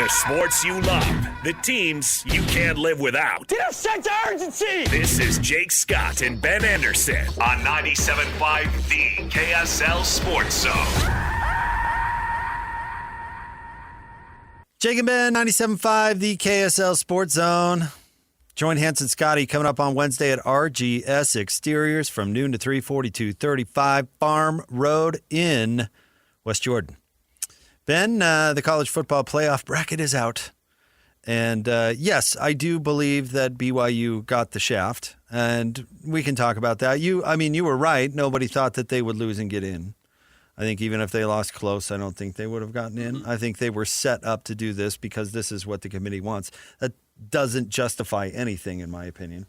The sports you love, the teams you can't live without. Get a sense of urgency! This is Jake Scott and Ben Anderson on 97.5 The KSL Sports Zone. Jake and Ben, 97.5 The KSL Sports Zone. Join Hanson Scotty coming up on Wednesday at RGS Exteriors from noon to 3, 4235 Farm Road in West Jordan. Ben, the college football playoff bracket is out. And yes, I do believe that BYU got the shaft. And we can talk about that. You were right. Nobody thought that they would lose and get in. I think even if they lost close, I don't think they would have gotten in. I think they were set up to do this because this is what the committee wants. That doesn't justify anything, in my opinion.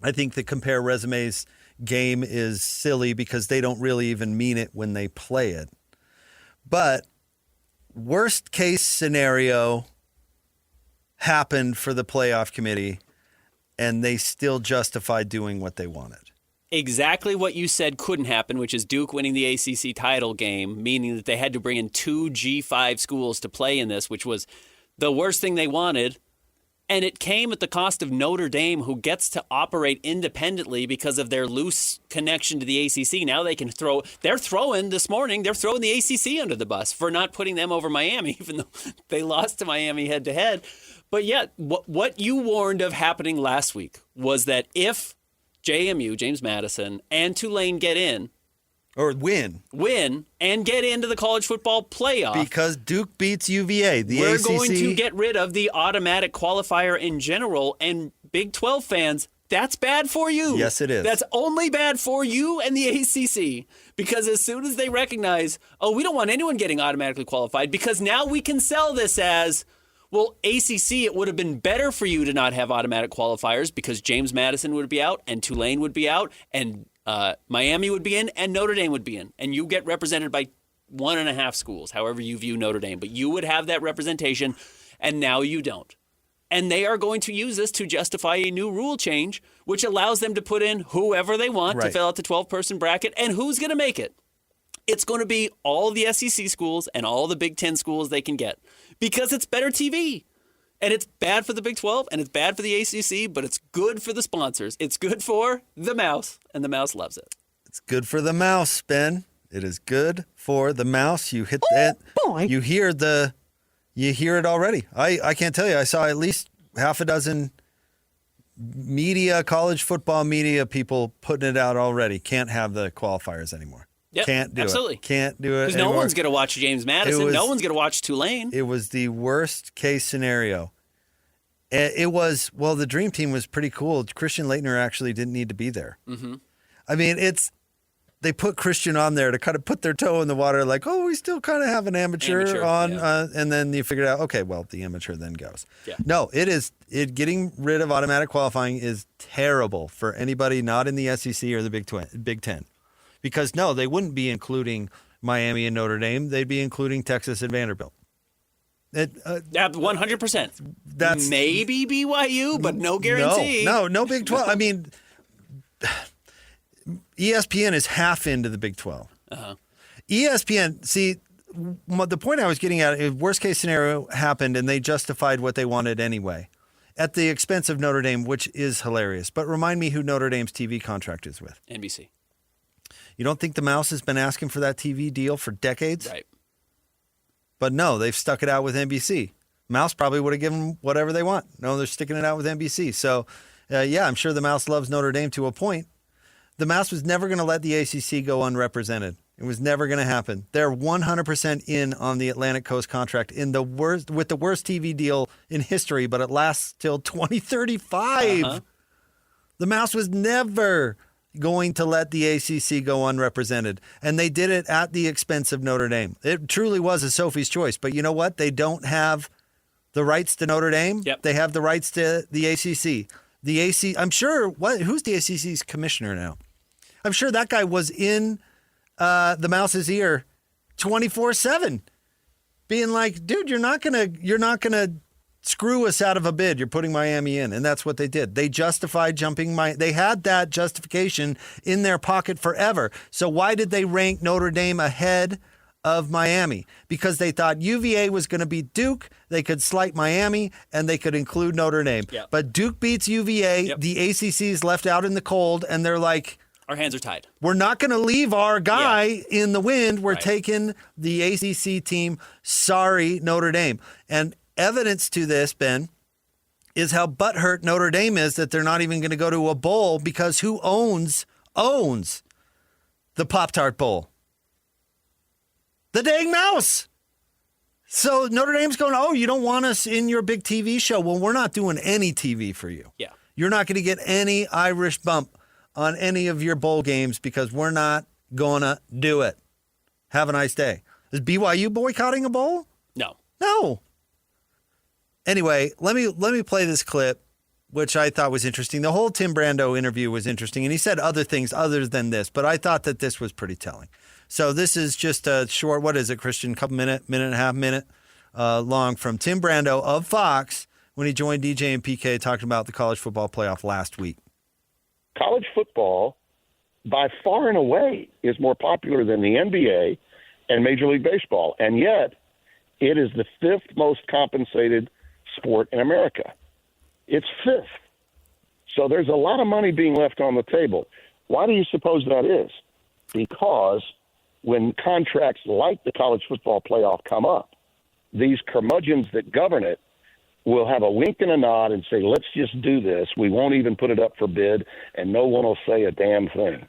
I think the compare resumes game is silly because they don't really even mean it when they play it. But worst case scenario happened for the playoff committee, and they still justified doing what they wanted. Exactly what you said couldn't happen, which is Duke winning the ACC title game, meaning that they had to bring in 2 G5 schools to play in this, which was the worst thing they wanted. And it came at the cost of Notre Dame, who gets to operate independently because of their loose connection to the ACC. Now they can they're throwing the ACC under the bus for not putting them over Miami, even though they lost to Miami head-to-head. But yet, what you warned of happening last week was that if JMU, James Madison, and Tulane get in, or win, and get into the college football playoff. Because Duke beats UVA. We're ACC. going to get rid of the automatic qualifier in general. And Big 12 fans, that's bad for you. Yes, it is. That's only bad for you and the ACC. Because as soon as they recognize, we don't want anyone getting automatically qualified, because now we can sell this as, well, ACC, it would have been better for you to not have automatic qualifiers because James Madison would be out and Tulane would be out and Miami would be in, and Notre Dame would be in. And you get represented by 1.5 schools, however you view Notre Dame. But you would have that representation, and now you don't. And they are going to use this to justify a new rule change, which allows them to put in whoever they want to fill out the 12-person bracket. And who's going to make it? It's going to be all the SEC schools and all the Big Ten schools they can get, because it's better TV. And it's bad for the Big 12, and it's bad for the ACC, but it's good for the sponsors. It's good for the mouse, and the mouse loves it. It's good for the mouse, Ben. It is good for the mouse. You hit that. Boy. You hear it already. I can't tell you. I saw at least half a dozen college football media people putting it out already. Can't have the qualifiers anymore. Yep, Can't do absolutely. it. Can't do it Because anymore. no one's going to watch James Madison. No one's going to watch Tulane. It was the worst case scenario. The Dream Team was pretty cool. Christian Laettner actually didn't need to be there. Mm-hmm. I mean, they put Christian on there to kind of put their toe in the water, like, we still kind of have an amateur on. Yeah. And then you figure out, okay, well, the amateur then goes. Yeah. No, getting rid of automatic qualifying is terrible for anybody not in the SEC or the Big Ten. Because, no, they wouldn't be including Miami and Notre Dame. They'd be including Texas and Vanderbilt. 100%. That's maybe BYU, but no guarantee. No Big 12. I mean, ESPN is half into the Big 12. Uh-huh. ESPN, see, the point I was getting at is worst case scenario happened and they justified what they wanted anyway at the expense of Notre Dame, which is hilarious. But remind me who Notre Dame's TV contract is with. NBC. You don't think the Mouse has been asking for that TV deal for decades? Right. But no, they've stuck it out with NBC. Mouse probably would have given them whatever they want. No, they're sticking it out with NBC. So, I'm sure the Mouse loves Notre Dame to a point. The Mouse was never going to let the ACC go unrepresented. It was never going to happen. They're 100% in on the Atlantic Coast contract with the worst TV deal in history, but it lasts till 2035. Uh-huh. The Mouse was never going to let the ACC go unrepresented. And they did it at the expense of Notre Dame. It truly was a Sophie's choice. But you know what? They don't have the rights to Notre Dame. Yep. They have the rights to the ACC. I'm sure, who's the ACC's commissioner now? I'm sure that guy was in the Mouse's ear 24/7 being like, dude, you're not gonna screw us out of a bid. You're putting Miami in. And that's what they did. They justified jumping they had that justification in their pocket forever. So why did they rank Notre Dame ahead of Miami because they thought UVA was going to beat Duke. They could slight Miami, and they could include Notre Dame. Yep. But Duke beats UVA. Yep. The ACC is left out in the cold, and they're like, Our hands are tied. we're not going to leave our guy in the wind. We're Right. taking the ACC team. Sorry, Notre Dame. And evidence to this, Ben, is how butthurt Notre Dame is that they're not even going to go to a bowl because who owns the Pop-Tart Bowl? The dang mouse. So Notre Dame's going, oh, you don't want us in your big TV show. Well, we're not doing any TV for you. Yeah. You're not going to get any Irish bump on any of your bowl games because we're not going to do it. Have a nice day. Is BYU boycotting a bowl? No. No. Anyway, let me play this clip, which I thought was interesting. The whole Tim Brando interview was interesting, and he said other things other than this, but I thought that this was pretty telling. So this is just a short, what is it, Christian? Couple minute and a half long from Tim Brando of Fox when he joined DJ and PK talking about the college football playoff last week. College football, by far and away, is more popular than the NBA and Major League Baseball, and yet it is the fifth most compensated sport in America. It's fifth. So there's a lot of money being left on the table. Why do you suppose that is? Because when contracts like the college football playoff come up, these curmudgeons that govern it will have a wink and a nod and say, let's just do this. We won't even put it up for bid, and no one will say a damn thing.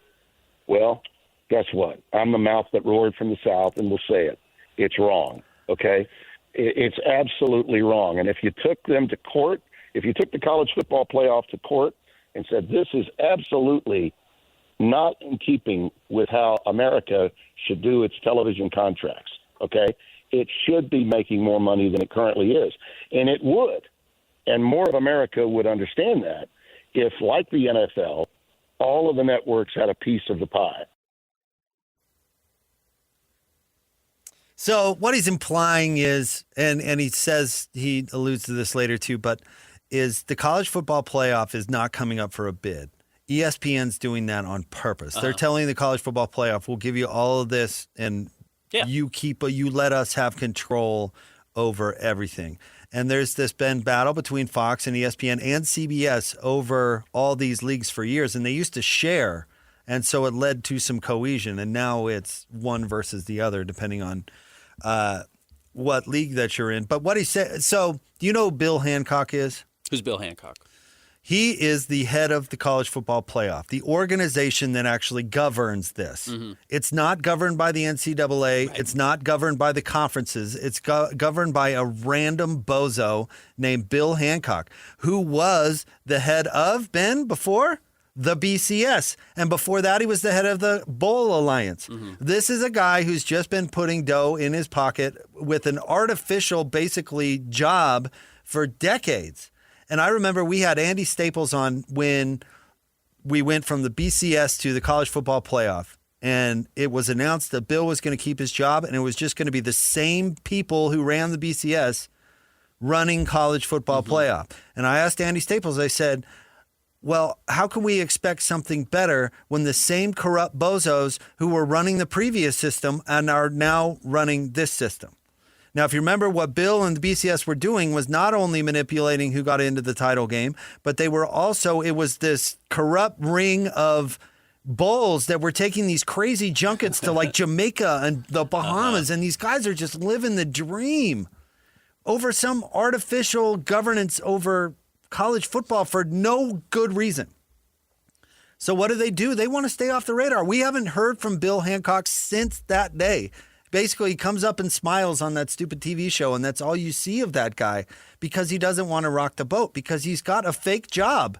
Well, guess what? I'm the mouth that roared from the South and will say it. It's wrong, okay? It's absolutely wrong. And if you took them to court, if you took the college football playoff to court and said this is absolutely not in keeping with how America should do its television contracts, okay? It should be making more money than it currently is. And it would. And more of America would understand that if, like the NFL, all of the networks had a piece of the pie. So what he's implying is, and he says, he alludes to this later too, but is the college football playoff is not coming up for a bid. ESPN's doing that on purpose. They're telling the college football playoff, we'll give you all of this, and you let us have control over everything. And there's this been battle between Fox and ESPN and CBS over all these leagues for years, and they used to share, and so it led to some cohesion. And now it's one versus the other, depending on what league that you're in. But what he said, so do you know who Bill Hancock is? Who's Bill Hancock? He is the head of the college football playoff, the organization that actually governs this. Mm-hmm. It's not governed by the NCAA. Right. It's not governed by the conferences. It's governed by a random bozo named Bill Hancock, who was the head of, Ben, before? The BCS. And before that, he was the head of the Bowl Alliance. Mm-hmm. This is a guy who's just been putting dough in his pocket with an artificial, basically, job for decades. And I remember we had Andy Staples on when we went from the BCS to the college football playoff. And it was announced that Bill was going to keep his job, and it was just going to be the same people who ran the BCS running college football playoff. And I asked Andy Staples, I said, well, how can we expect something better when the same corrupt bozos who were running the previous system and are now running this system? Now, if you remember, what Bill and the BCS were doing was not only manipulating who got into the title game, but they were also, it was this corrupt ring of bowls that were taking these crazy junkets to like Jamaica and the Bahamas. And these guys are just living the dream over some artificial governance over college football for no good reason. So what do? They want to stay off the radar. We haven't heard from Bill Hancock since that day. Basically, he comes up and smiles on that stupid TV show, and that's all you see of that guy because he doesn't want to rock the boat because he's got a fake job.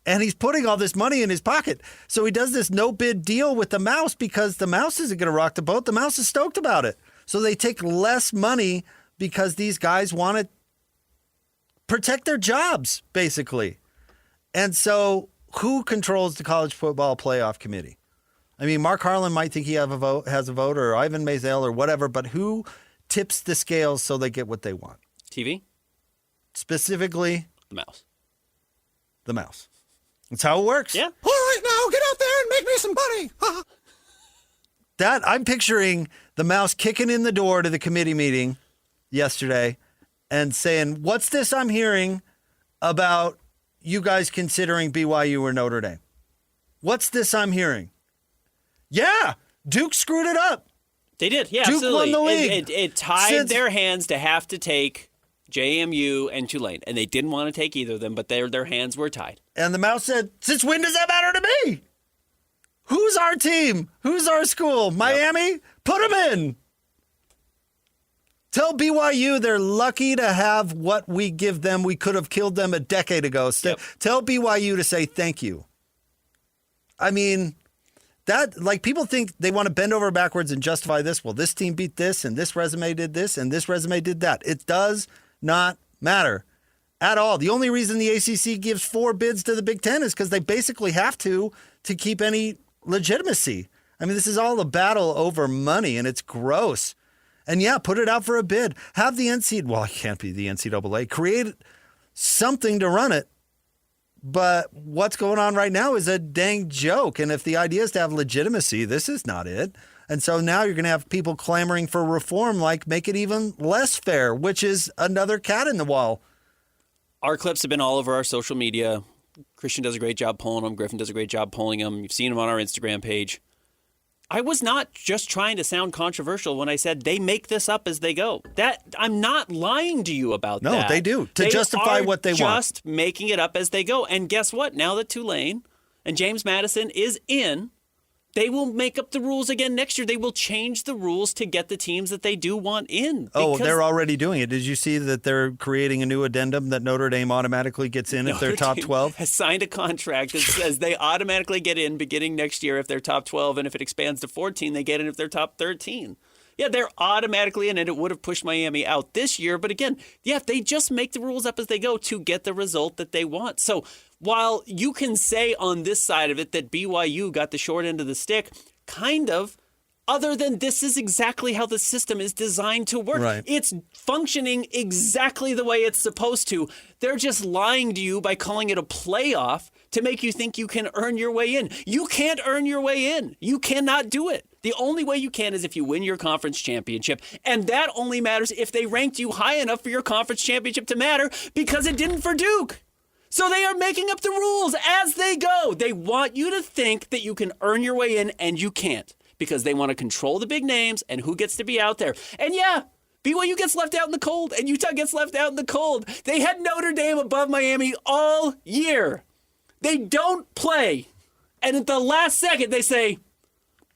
And he's putting all this money in his pocket. So he does this no-bid deal with the Mouse because the Mouse isn't going to rock the boat. The Mouse is stoked about it. So they take less money because these guys want to protect their jobs, basically. And so who controls the college football playoff committee? I mean, Mark Harlan might think he has a vote, or Ivan Maisel or whatever, but who tips the scales so they get what they want? TV? Specifically? The Mouse. The Mouse. That's how it works. Yeah. All right, now get out there and make me some money. I'm picturing the mouse kicking in the door to the committee meeting yesterday and saying, "What's this I'm hearing about you guys considering BYU or Notre Dame? What's this I'm hearing?" Yeah, Duke screwed it up. They did, yeah, Duke absolutely. won the league. It tied their hands to have to take JMU and Tulane, and they didn't want to take either of them, but their hands were tied. And the mouse said, "Since when does that matter to me? Who's our team? Who's our school? Miami? Put them in. Tell BYU they're lucky to have what we give them. We could have killed them a decade ago. Tell BYU to say thank you." I mean, that, like, people think they want to bend over backwards and justify this. Well, this team beat this, and this resume did this, and this resume did that. It does not matter at all. The only reason the ACC gives 4 bids to the Big Ten is because they basically have to keep any legitimacy. I mean, this is all a battle over money, and it's gross. And yeah, put it out for a bid. Have the NCAA, well, it can't be the NCAA, create something to run it. But what's going on right now is a dang joke. And if the idea is to have legitimacy, this is not it. And so now you're going to have people clamoring for reform, like make it even less fair, which is another cat in the wall. Our clips have been all over our social media. Christian does a great job polling them. Griffin does a great job polling them. You've seen them on our Instagram page. I was not just trying to sound controversial when I said they make this up as they go. That I'm not lying to you about that. No, they do, to justify what they want. Just making it up as they go. And guess what? Now that Tulane and James Madison is in, they will make up the rules again next year. They will change the rules to get the teams that they do want in. Oh, they're already doing it. Did you see that they're creating a new addendum that Notre Dame automatically gets in if they're top 12? Has signed a contract that says they automatically get in beginning next year if they're top 12, and if it expands to 14, they get in if they're top 13. Yeah, they're automatically in, and it would have pushed Miami out this year. But again, yeah, they just make the rules up as they go to get the result that they want. So while you can say on this side of it that BYU got the short end of the stick, kind of, other than this is exactly how the system is designed to work. Right. It's functioning exactly the way it's supposed to. They're just lying to you by calling it a playoff to make you think you can earn your way in. You can't earn your way in. You cannot do it. The only way you can is if you win your conference championship. And that only matters if they ranked you high enough for your conference championship to matter, because it didn't for Duke. So they are making up the rules as they go. They want you to think that you can earn your way in, and you can't, because they want to control the big names and who gets to be out there. And yeah, BYU gets left out in the cold, and Utah gets left out in the cold. They had Notre Dame above Miami all year. They don't play. And at the last second, they say,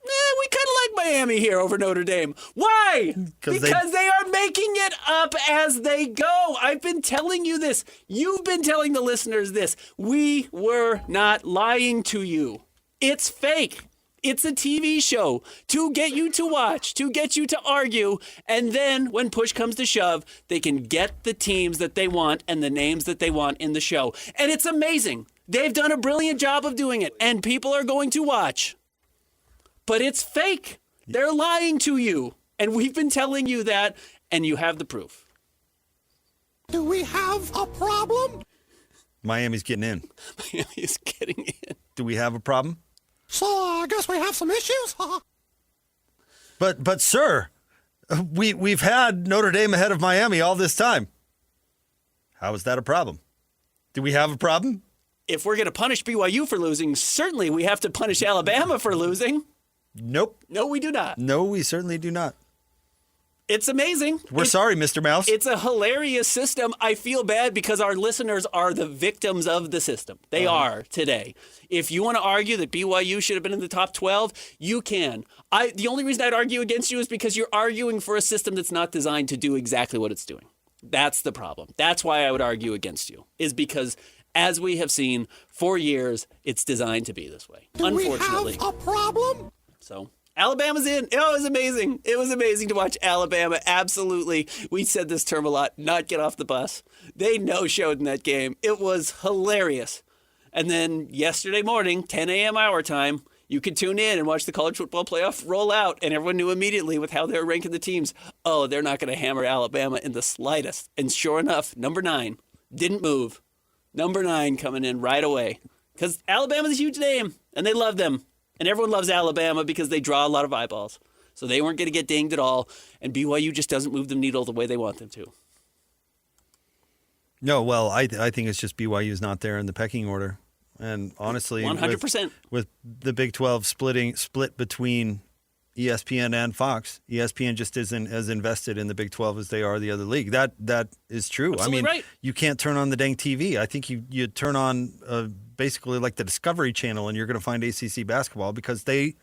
we kind of like Miami here over Notre Dame. Why? Because they are making it up as they go. I've been telling you this. You've been telling the listeners this. We were not lying to you. It's fake. It's a TV show to get you to watch, to get you to argue, and then when push comes to shove, they can get the teams that they want and the names that they want in the show. And it's amazing. They've done a brilliant job of doing it, and people are going to watch. But it's fake. They're lying to you. And we've been telling you that, and you have the proof. Do we have a problem? Miami's getting in. Miami is getting in. Do we have a problem? So I guess we have some issues. But sir, we've had Notre Dame ahead of Miami all this time. How is that a problem? Do we have a problem? If we're going to punish BYU for losing, certainly we have to punish Alabama for losing. Nope. No, we do not. No, we certainly do not. It's amazing. We're sorry, Mr. Mouse. It's a hilarious system. I feel bad because our listeners are the victims of the system. They are today. If you want to argue that BYU should have been in the top 12, you can. The only reason I'd argue against you is because you're arguing for a system that's not designed to do exactly what it's doing. That's the problem. That's why I would argue against you, is because as we have seen for years, it's designed to be this way. Unfortunately. Do we have a problem? So Alabama's in. It was amazing. It was amazing to watch Alabama. Absolutely. We said this term a lot, not get off the bus. They no-showed in that game. It was hilarious. And then yesterday morning, 10 a.m. our time, you could tune in and watch the college football playoff roll out, and everyone knew immediately with how they were ranking the teams, oh, they're not going to hammer Alabama in the slightest. And sure enough, number 9 didn't move. Number 9 coming in right away. Because Alabama's a huge name, and they love them. And everyone loves Alabama because they draw a lot of eyeballs. So they weren't going to get dinged at all. And BYU just doesn't move the needle the way they want them to. No, well, I think it's just BYU's not there in the pecking order. And honestly, 100%. With the Big 12 split between ESPN and Fox, ESPN just isn't as invested in the Big 12 as they are the other league. That is true. Absolutely right. You can't turn on the dang TV. I think you turn on basically like the Discovery Channel and you're going to find ACC basketball because they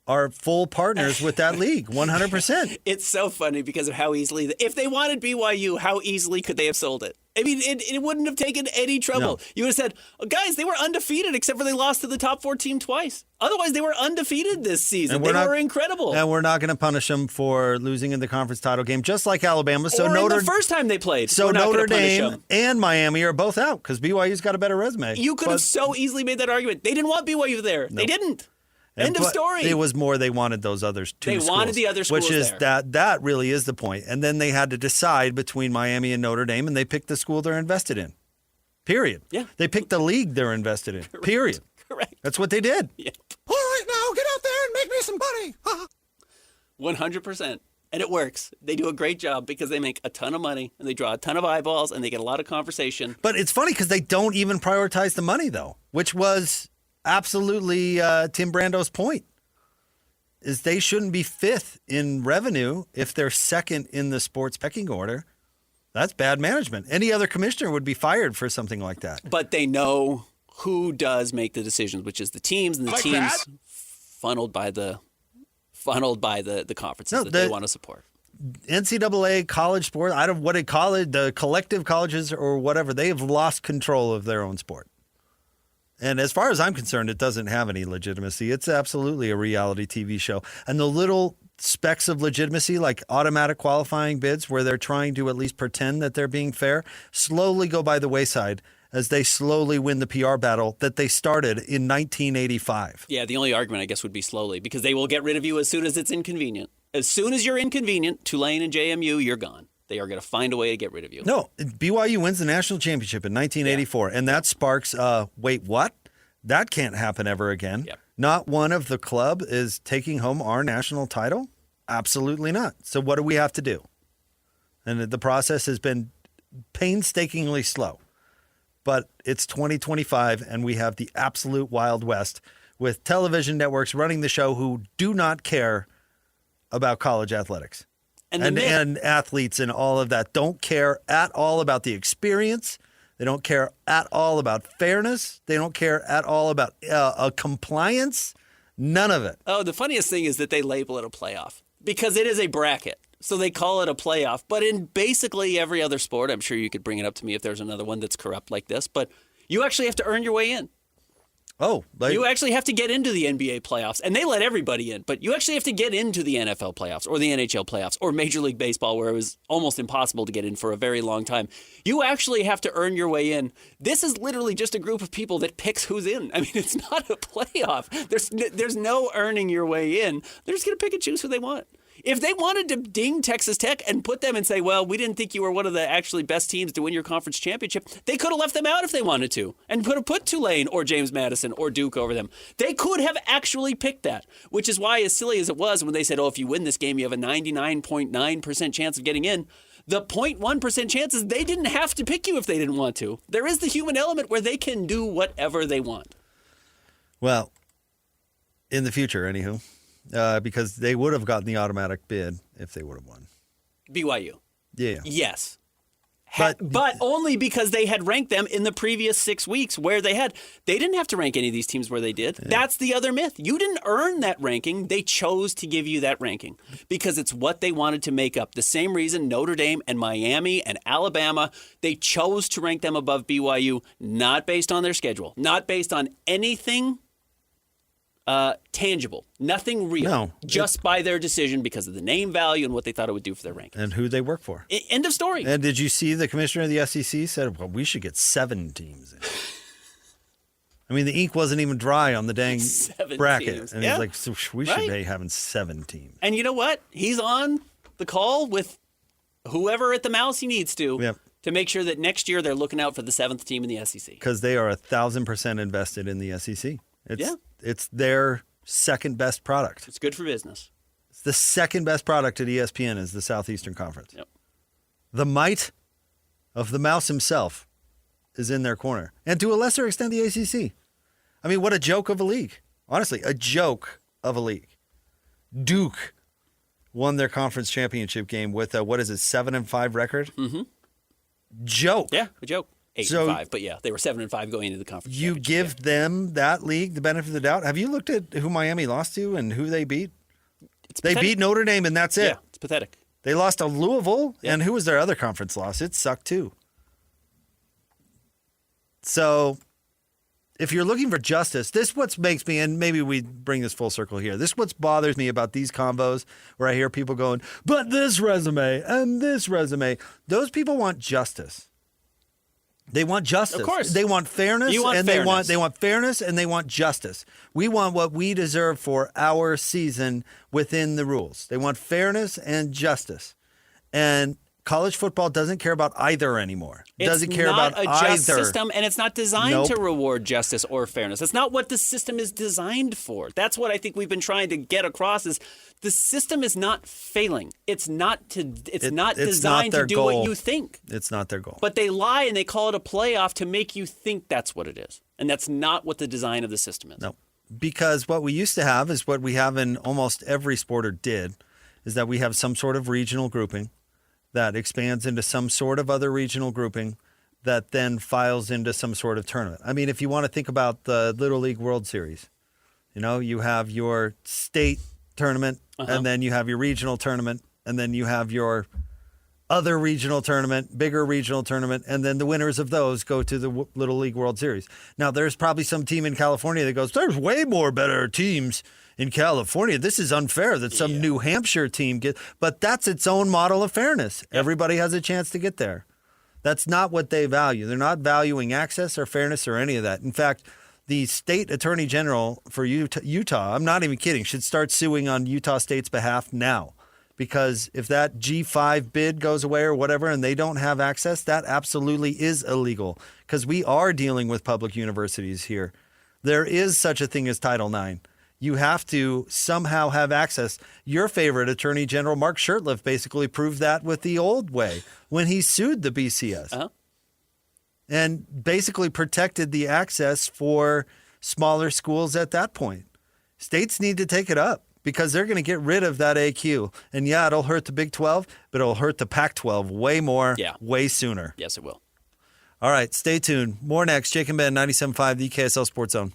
are full partners with that league, 100%. It's so funny because of how easily, if they wanted BYU, how easily could they have sold it? I mean, it wouldn't have taken any trouble. No. You would have said, oh, guys, they were undefeated except for they lost to the top 4 team twice. Otherwise, they were undefeated this season. They were incredible. And we're not going to punish them for losing in the conference title game, just like Alabama. So or the first time they played. So we're not Notre gonna punish Dame them. and Miami are both out because BYU's got a better resume. You could have so easily made that argument. They didn't want BYU there. They didn't. End of story. It was more they wanted those other two schools. They wanted the other schools which is there. that really is the point. And then they had to decide between Miami and Notre Dame, and they picked the school they're invested in. Period. Yeah. They picked the league they're invested in. Correct. Period. Correct. That's what they did. Yeah. All right, now get out there and make me some money. 100%. And it works. They do a great job because they make a ton of money and they draw a ton of eyeballs and they get a lot of conversation. But it's funny because they don't even prioritize the money, though, which was absolutely Tim Brando's point. Is they shouldn't be 5th in revenue if they're 2nd in the sports pecking order. That's bad management. Any other commissioner would be fired for something like that. But they know who does make the decisions, which is the teams, and the Like teams that? funneled by the conferences that they want to support. NCAA college sport, I don't what they call it, the collective colleges or whatever, they have lost control of their own sport. And as far as I'm concerned, it doesn't have any legitimacy. It's absolutely a reality TV show. And the little specks of legitimacy, like automatic qualifying bids, where they're trying to at least pretend that they're being fair, slowly go by the wayside as they slowly win the PR battle that they started in 1985. Yeah, the only argument, I guess, would be slowly, because they will get rid of you as soon as it's inconvenient. As soon as you're inconvenient, Tulane and JMU, you're gone. They are going to find a way to get rid of you. No, BYU wins the national championship in 1984, and that sparks, wait, what? That can't happen ever again. Yep. Not one of the club is taking home our national title? Absolutely not. So what do we have to do? And the process has been painstakingly slow. But it's 2025, and we have the absolute Wild West with television networks running the show who do not care about college athletics. And athletes and all of that don't care at all about the experience. They don't care at all about fairness. They don't care at all about compliance. None of it. Oh, the funniest thing is that they label it a playoff because it is a bracket. So they call it a playoff. But in basically every other sport, I'm sure you could bring it up to me if there's another one that's corrupt like this, but you actually have to earn your way in. Oh, you actually have to get into the NBA playoffs, and they let everybody in, but you actually have to get into the NFL playoffs or the NHL playoffs or Major League Baseball, where it was almost impossible to get in for a very long time. You actually have to earn your way in. This is literally just a group of people that picks who's in. I mean, it's not a playoff. There's no earning your way in. They're just going to pick and choose who they want. If they wanted to ding Texas Tech and put them and say, well, we didn't think you were one of the actually best teams to win your conference championship, they could have left them out if they wanted to and put Tulane or James Madison or Duke over them. They could have actually picked that, which is why, as silly as it was when they said, oh, if you win this game, you have a 99.9% chance of getting in. The 0.1% chances they didn't have to pick you if they didn't want to. There is the human element where they can do whatever they want. Well, in the future, anywho. Because they would have gotten the automatic bid if they would have won. BYU. Yeah. Yes. But only because they had ranked them in the previous 6 weeks where they didn't have to rank any of these teams where they did. Yeah. That's the other myth. You didn't earn that ranking. They chose to give you that ranking because it's what they wanted to make up. The same reason Notre Dame and Miami and Alabama, they chose to rank them above BYU, not based on their schedule, not based on anything tangible, nothing real, just by their decision because of the name value and what they thought it would do for their rankings. And who they work for. End of story. And did you see the commissioner of the SEC said, well, we should get 7 teams in. I mean, the ink wasn't even dry on the dang bracket. Teams. And he's like, so we should be having 7 teams. And you know what? He's on the call with whoever at the mouse he needs to make sure that next year they're looking out for the 7th team in the SEC. Because they are 1,000% invested in the SEC. It's their second best product. It's good for business. It's the second best product at ESPN is the Southeastern Conference. Yep. The might of the mouse himself is in their corner. And to a lesser extent, the ACC. I mean, what a joke of a league. Honestly, a joke of a league. Duke won their conference championship game with a, 7-5 record? Mm-hmm. Joke. Yeah, a joke. 8-5, but yeah, they were 7-5 going into the conference. You give them, that league, the benefit of the doubt. Have you looked at who Miami lost to and who they beat? They beat Notre Dame, and that's it. Yeah, it's pathetic. They lost to Louisville, and who was their other conference loss? It sucked too. So, if you're looking for justice, this what makes me, and maybe we bring this full circle here, this what bothers me about these combos where I hear people going, but this resume and this resume. Those people want justice. They want justice. Of course. They want fairness. You want and fairness. they want fairness and they want justice. We want what we deserve for our season within the rules. They want fairness and justice. And college football doesn't care about either anymore. Doesn't care about It's not a just either. system, and it's not designed Nope. to reward justice or fairness. That's not what the system is designed for. That's what I think we've been trying to get across is the system is not failing. It's not designed their to do goal. what you think. It's not their goal. But they lie and they call it a playoff to make you think that's what it is. And that's not what the design of the system is. No, because what we used to have is what we have in almost every sport or did, is that we have some sort of regional grouping that expands into some sort of other regional grouping that then files into some sort of tournament. I mean, if you want to think about the Little League World Series, you have your state tournament, and then you have your regional tournament, and then you have your other regional tournament, bigger regional tournament, and then the winners of those go to the Little League World Series. Now, there's probably some team in California that goes, there's way more better teams in California. This is unfair that some New Hampshire team gets, but that's its own model of fairness. Everybody has a chance to get there. That's not what they value. They're not valuing access or fairness or any of that. In fact, the state attorney general for Utah, I'm not even kidding, should start suing on Utah State's behalf now. Because if that G5 bid goes away or whatever and they don't have access, that absolutely is illegal. Because we are dealing with public universities here. There is such a thing as Title IX. You have to somehow have access. Your favorite attorney general, Mark Shurtleff, basically proved that with the old way when he sued the BCS. And basically protected the access for smaller schools at that point. States need to take it up because they're going to get rid of that AQ. And yeah, it'll hurt the Big 12, but it'll hurt the Pac-12 way more, way sooner. Yes, it will. All right, stay tuned. More next. Jake and Ben, 97.5, the KSL Sports Zone.